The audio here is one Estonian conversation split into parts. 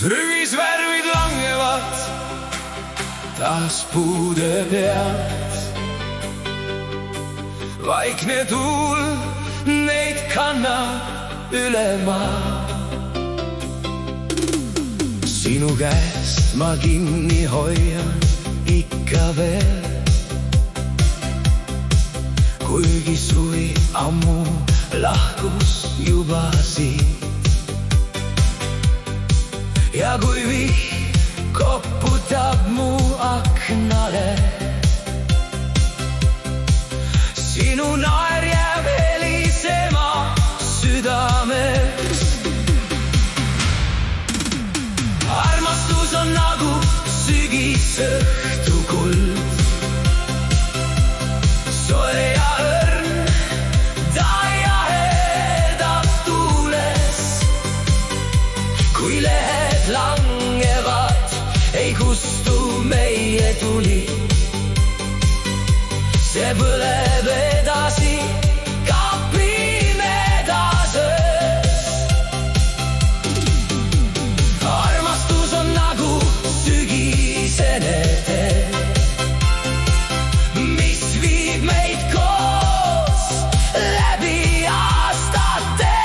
Sügisvärvid langevad taas puude pealt. Vaikne tuul neid kannab üle maa. Sinu käest ma kinni hoian ikka veel, kuigi suvi ammu lahkus juba siit. Ja kui vihk koputab mu aknale, sinu naer jääb helisema südames. Armastus on nagu sügisõhtu kuld, soe ja õrn, ta jahedab tuules. Kui lehed langevad, ei kustu meie tuli, see põleb edasi ka pimedas öös. Armastus on nagu sügisene tee, mis viib meid koos läbi aastate,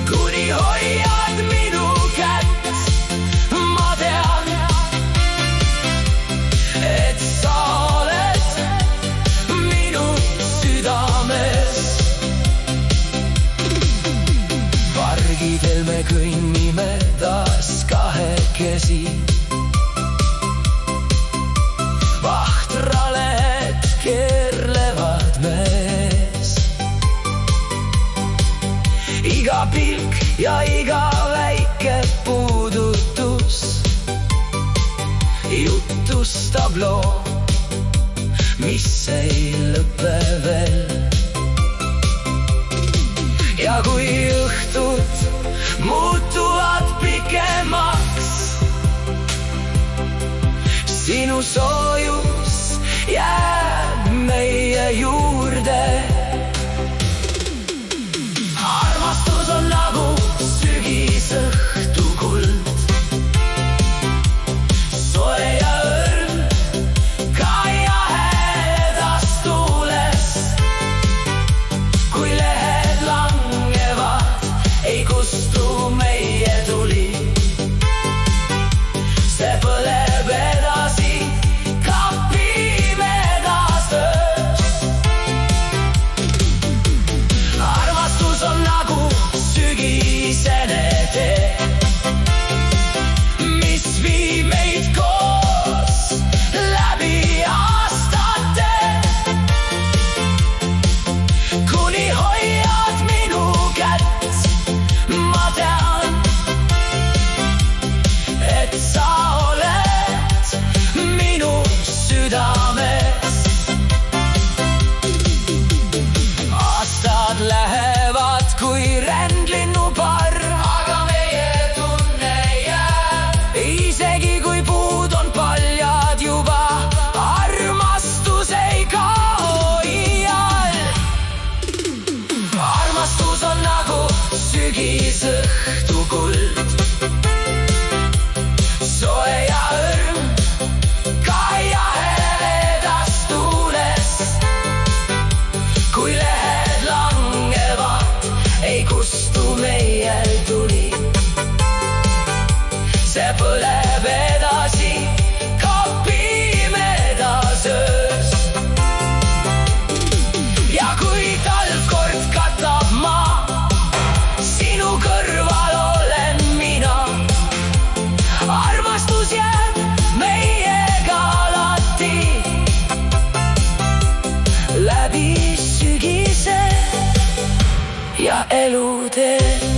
kuni hoiad minu kätt. Ma tean, et sa oled minu südames. Pargidel me kõnnime taas kahekesi, vahtralehed keerlevad mees. Iga pilk ja iga väike puudutus jutustab loo, mis ei lõpe veel. Ja kui õhtud muutuvad pikemaks, sinu soojus jääb meie juurde. Armastus on nagu sügisõhtu kuld, soe ja õrn, ka jahedas tuules. Kui lehed langevad, ei kustu meie tuli, see põleb edasi ka pimedas öös. Armastus on nagu sügisene tee, mis viib meid koos läbi aastate, kuni hoiad minu kätt. Ma tean, et sa oled minu südames. Aastad lähevad kui rändlinnuparv, aga meie tunne jääb. Isegi kui puud on paljad juba, armastus ei kao iial. Armastus on nagu sügisõhtu kuld, soe ja õrn, ka jahedas tuules. Kui lehed langevad, ei kustu meiel tuli, see põleb edasi ka pimedas öös. Ja kui talv kord katab maa, sinu kõrval olen mina. Armastus jääb meiega alati läbi sügise ja elutee.